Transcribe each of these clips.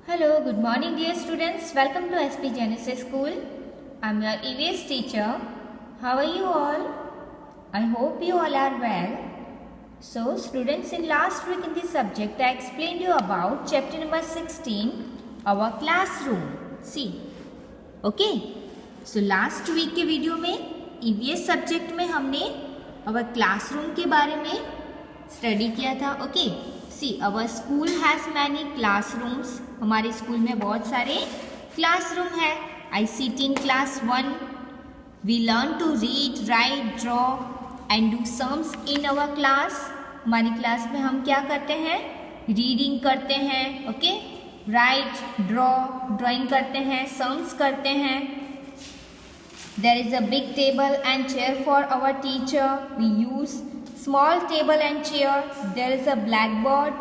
Hello, good morning dear students. Welcome to SP Genesis School. I'm your EVS teacher. How are you all? I hope you all are well. So students, in last week in this subject I explained you about chapter number 16, our classroom. See, okay. So last week के video में EVS subject में हमने our classroom के बारे में study किया था. Okay, see our school has many classrooms. हमारे स्कूल में बहुत सारे क्लासरूम है. I sit in class 1. We learn to read, write, draw and do sums in our class. हमारी क्लास में हम क्या करते हैं? रीडिंग करते हैं. ओके, राइट, ड्राइंग करते हैं, सम्स करते हैं. There is a big table and chair for our teacher. We use small table and chair. There is a blackboard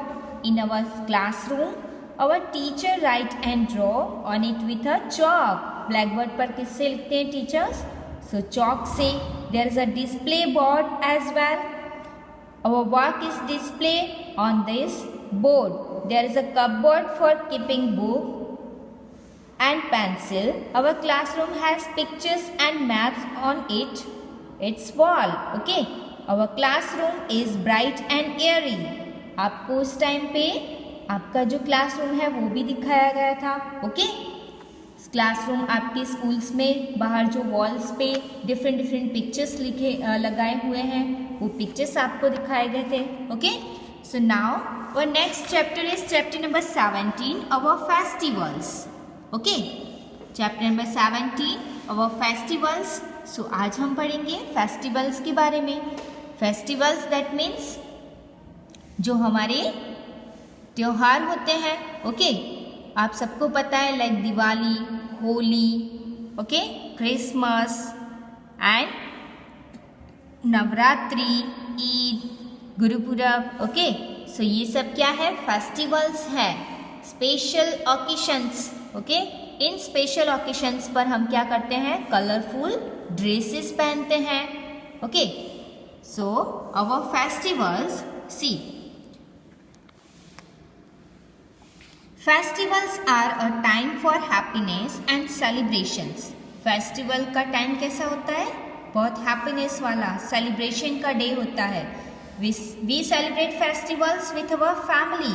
in our classroom. Our teacher write and draw on it with a chalk. Blackboard पर किससे लिखते हैं teachers? So chalk से. There is a display board as well. Our work is displayed on this board. There is a cupboard for keeping book and pencil. Our classroom has pictures and maps on its wall. Okay, our classroom is bright and airy. आपको उस time पे आपका जो classroom है वो भी दिखाया गया था. ओके, क्लासरूम आपके स्कूल्स में बाहर जो वॉल्स पे डिफरेंट पिक्चर्स लगाए हुए हैं, वो पिक्चर्स आपको दिखाए गए थे. Okay, so now our next chapter is chapter number 17, our festivals. Okay, chapter number 17, our festivals. So आज हम पढ़ेंगे फेस्टिवल्स के बारे में. फेस्टिवल्स दैट मीन्स जो हमारे त्योहार होते हैं. ओके, आप सबको पता है like Diwali, Holi, okay, Christmas and Navratri, Eid, Gurpurab. Okay, so ये सब क्या है? फेस्टिवल्स है, स्पेशल ओकेशंस. ओके, इन स्पेशल ओकेशंस पर हम क्या करते हैं? कलरफुल ड्रेसेस पहनते हैं. Okay, so our festivals. See, festivals are a time for happiness and celebrations. Festival का टाइम कैसा होता है? बहुत हैप्पीनेस वाला, सेलिब्रेशन का डे होता है. We celebrate festivals with our family.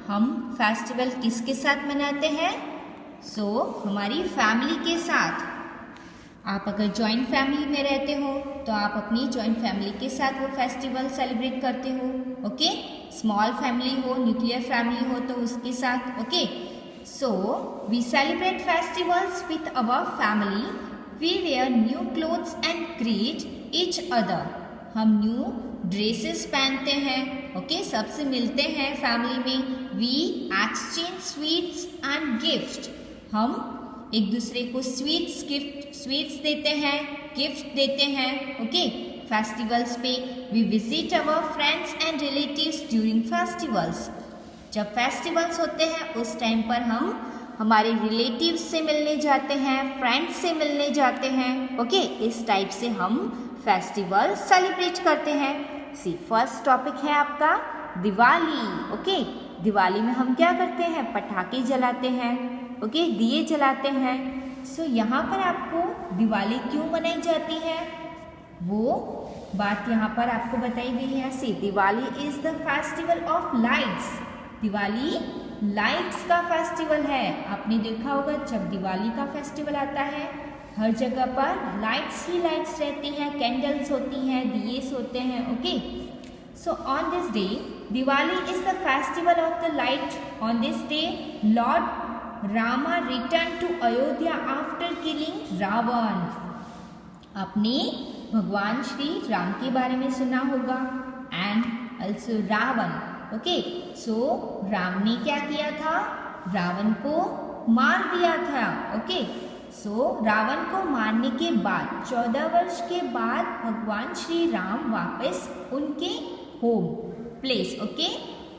हम फेस्टिवल किसके साथ मनाते हैं? सो हमारी फैमिली के साथ. आप अगर जॉइंट फैमिली में रहते हो तो आप अपनी जॉइंट फैमिली के साथ वो फेस्टिवल सेलिब्रेट करते हो. ओके, स्मॉल फैमिली हो, न्यूक्लियर फैमिली हो तो उसके साथ. Okay, so we celebrate festivals with our family. We wear new clothes and greet each other. हम न्यू ड्रेसेस पहनते हैं. ओके, सबसे मिलते हैं फैमिली में. We exchange sweets and gift. हम एक दूसरे को स्वीट्स देते हैं, गिफ्ट देते हैं. ओके, फेस्टिवल्स पे we visit our friends and relatives during festivals. जब फेस्टिवल्स होते हैं उस टाइम पर हम हमारे रिलेटिव्स से मिलने जाते हैं, फ्रेंड्स से मिलने जाते हैं. ओके, इस टाइप से हम फेस्टिवल सेलिब्रेट करते हैं. सी, फर्स्ट टॉपिक है आपका दिवाली. ओके, दिवाली में हम क्या करते हैं? पटाखे जलाते हैं. ओके, दिए जलाते हैं. सो यहाँ पर आपको दिवाली क्यों मनाई जाती है वो बात यहाँ पर आपको बताई गई है. See, Diwali is the festival of lights. Diwali lights का फेस्टिवल है. आपने देखा होगा जब दिवाली का फेस्टिवल आता है हर जगह पर लाइट्स ही लाइट्स रहती हैं, कैंडल्स होती हैं, दिए होते हैं. Okay, so on this day Diwali is the festival of the light. On this day lord Rama return to Ayodhya after killing Ravana. आपने भगवान श्री राम के बारे में सुना होगा and also Ravana. Okay, so Ram ने क्या किया था? रावण को मार दिया था. ओके, सो रावण को मारने के बाद 14 वर्ष के बाद भगवान श्री राम वापस उनके home place okay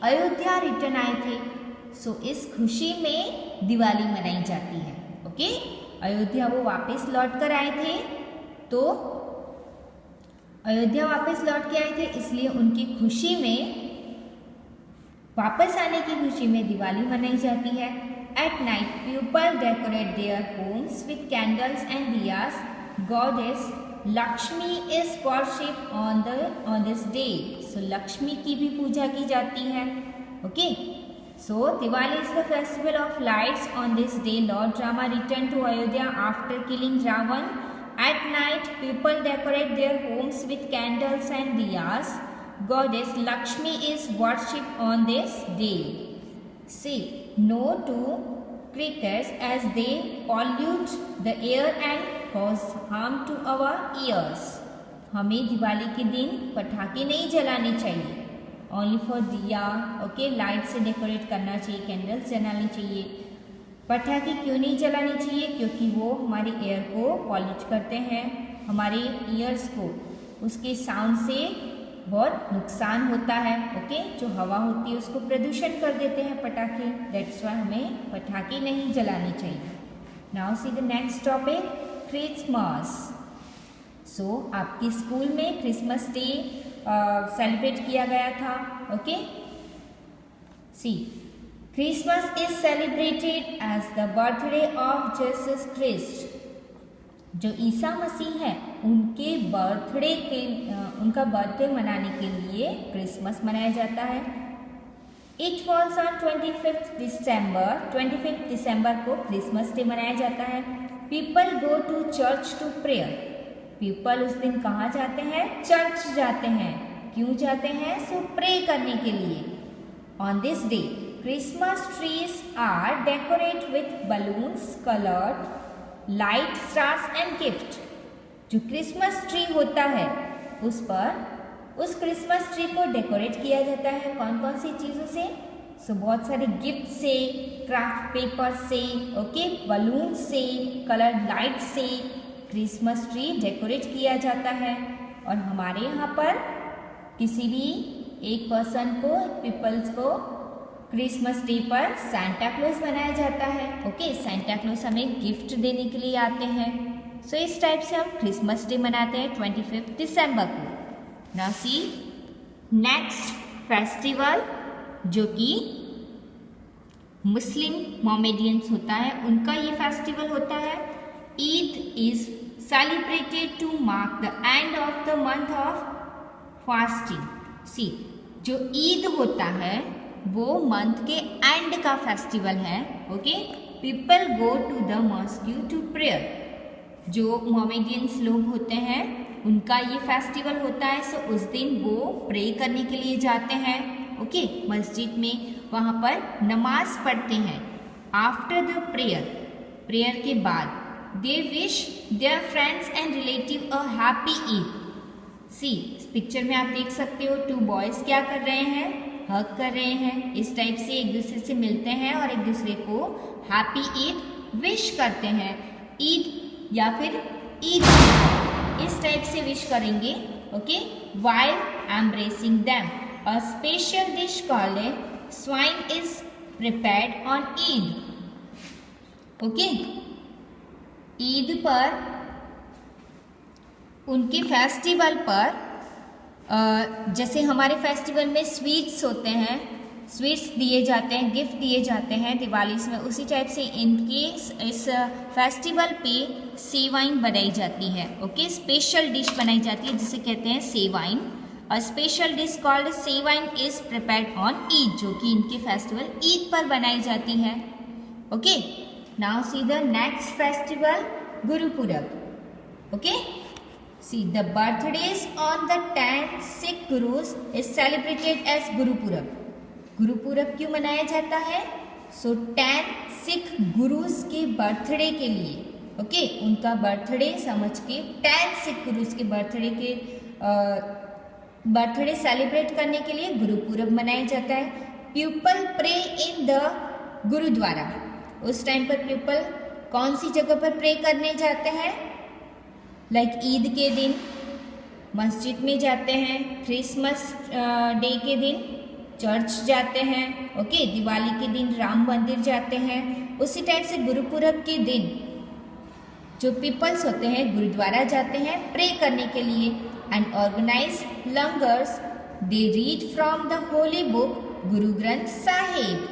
Ayodhya return आए थे. सो इस खुशी में दिवाली मनाई जाती है. ओके, अयोध्या वो वापस लौट कर आए थे, तो अयोध्या वापस लौट के आए थे इसलिए उनकी खुशी में, वापस आने की खुशी में दिवाली मनाई जाती है. At night, people decorate their homes with candles and diyas. Goddess Lakshmi is worshipped on this day. So Lakshmi की भी पूजा की जाती है. Okay. So Diwali is the festival of lights. On this day, Lord Rama returned to Ayodhya after killing Ravan. At night, people decorate their homes with candles and diyas. Goddess Lakshmi is worshipped on this day. See, no to crickets as they pollute the air and cause harm to our ears. हमें दिवाली के दिन पटाखे नहीं जलाने चाहिए. Only for दिया, okay, light से decorate करना चाहिए, कैंडल्स जलानी चाहिए. पटाखे क्यों नहीं जलाने चाहिए? क्योंकि वो हमारे एयर को पॉल्यूट करते हैं, हमारे ईयर्स को उसके साउंड से बहुत नुकसान होता है. ओके, जो हवा होती है उसको प्रदूषण कर देते हैं पटाखे. दैट्स वाई हमें पटाखे नहीं जलाने चाहिए. Now see the next topic, Christmas. So आपके स्कूल में क्रिसमस डे सेलिब्रेट किया गया था. Okay, see, Christmas is celebrated as the birthday of Jesus Christ. जो ईसा मसीह है उनके उनका बर्थडे मनाने के लिए क्रिसमस मनाया जाता है. It falls on 25 December. 25 दिसंबर को क्रिसमस डे मनाया जाता है. People go to church to prayer. People उस दिन कहाँ जाते हैं? चर्च जाते हैं. क्यों जाते हैं? सो प्रे करने के लिए. On this day Christmas trees are decorate with balloons, coloured light, stars and gift. जो क्रिसमस ट्री होता है उस पर उस क्रिसमस ट्री को डेकोरेट किया जाता है. कौन कौन सी चीज़ों से? सो बहुत सारे गिफ्ट से, क्राफ्ट पेपर से, ओके, बलून से, कलर लाइट से क्रिसमस ट्री डेकोरेट किया जाता है. और हमारे यहाँ पर किसी भी एक पर्सन को, पीपल्स को क्रिसमस डे पर सांता क्लॉज बनाया जाता है. ओके, सांता क्लॉज हमें गिफ्ट देने के लिए आते हैं. सो इस टाइप से हम क्रिसमस डे मनाते हैं 25 दिसंबर को. नाउ सी नेक्स्ट फेस्टिवल जो कि मुस्लिम मोमेडियंस होता है उनका ये फेस्टिवल होता है. Eid is celebrated to mark the end of the month of fasting. See, जो ईद होता है वो मंथ के एंड का फेस्टिवल है. Okay, people go to the mosque to prayer. जो मोमेडियंस लोग होते हैं उनका ये फेस्टिवल होता है. सो उस दिन वो प्रे करने के लिए जाते हैं. ओके, मस्जिद में वहाँ पर नमाज पढ़ते हैं. आफ्टर द प्रेयर के बाद they wish their friends and relative a happy Eid. See, इस पिक्चर में आप देख सकते हो 2 बॉयज क्या कर रहे हैं? हग कर रहे हैं. इस टाइप से एक दूसरे से मिलते हैं और एक दूसरे को हैप्पी ईद विश करते हैं. ईद या फिर ईद इस टाइप से विश करेंगे. Okay, while embracing them a special dish called sewain is prepared on Eid. Okay, Eid पर उनके फेस्टिवल पर जैसे हमारे फेस्टिवल में स्वीट्स होते हैं, स्वीट्स दिए जाते हैं, गिफ्ट दिए जाते हैं दिवाली में, उसी टाइप से इनके इस फेस्टिवल पे सेवाइन बनाई जाती है. ओके, स्पेशल डिश बनाई जाती है जिसे कहते हैं sevaiyan. A special dish called sevaiyan is prepared on Eid, जो कि इनके फेस्टिवल ईद पर बनाई जाती है. Okay, now see the next festival, Gurpurab. Okay, see the birthdays on the 10 Sikh Gurus is celebrated as Gurupurab. Gurupurab क्यों मनाया जाता है? सो 10 सिख गुरुस के बर्थडे के लिए. ओके, उनका बर्थडे समझ के 10 सिख गुरुस के बर्थडे सेलिब्रेट करने के लिए गुरुपुरब मनाया जाता है. People pray in the gurudwara. उस टाइम पर पीपल कौन सी जगह पर प्रे करने जाते हैं? लाइक ईद के दिन मस्जिद में जाते हैं, क्रिसमस डे के दिन चर्च जाते हैं. ओके, दिवाली के दिन राम मंदिर जाते हैं. उसी टाइप से गुरुपुरब के दिन जो पीपल्स होते हैं गुरुद्वारा जाते हैं प्रे करने के लिए. And organise langars, they read from the holy book Guru Granth Sahib.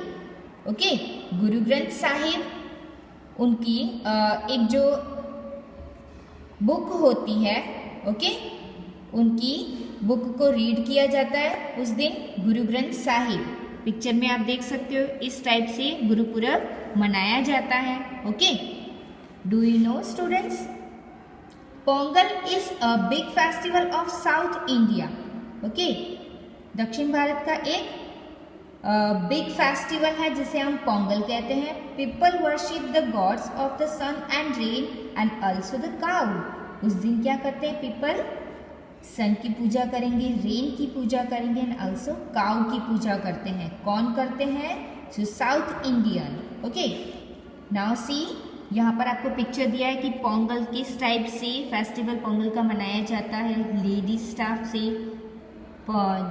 Okay, गुरु ग्रंथ साहिब उनकी एक जो बुक होती है, ओके, उनकी बुक को रीड किया जाता है उस दिन गुरु ग्रंथ साहिब। पिक्चर में आप देख सकते हो इस टाइप से गुरुपुरब मनाया जाता है। Okay, do you know students, Pongal is a big festival of south India. Okay, दक्षिण भारत का एक बिग फेस्टिवल है जिसे हम पोंगल कहते हैं। People worship the gods of the sun and rain and also the cow. उस दिन क्या करते हैं, पीपल सन की पूजा करेंगे, रेन की पूजा करेंगे एंड ऑल्सो काउ की पूजा करते हैं। कौन करते हैं, so South Indian. Okay, now see, यहाँ पर आपको पिक्चर दिया है कि पोंगल किस टाइप से फेस्टिवल पोंगल का मनाया जाता है। लेडीज स्टाफ से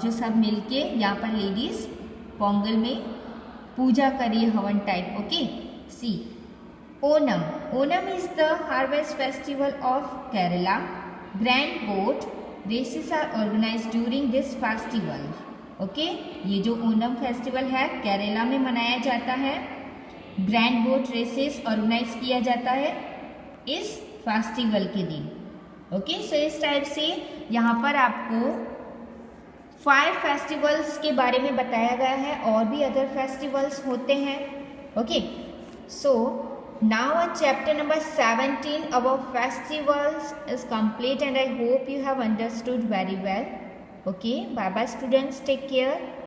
जो सब मिलके यहाँ पर लेडीज पोंगल में पूजा करिए, हवन type. Okay, see, Onam, Onam is the harvest festival of Kerala. Grand boat races are organised during this festival. Okay, ये जो ओनम फेस्टिवल है केरला में मनाया जाता है। ग्रैंड बोट रेसेस ऑर्गेनाइज किया जाता है इस फेस्टिवल के दिन। ओके, सो इस टाइप से यहाँ पर आपको 5 फेस्टिवल्स के बारे में बताया गया है, और भी अदर फेस्टिवल्स होते हैं। Okay, so now chapter number 17 about festivals is complete and I hope you have understood very well. Okay, bye bye students, take care.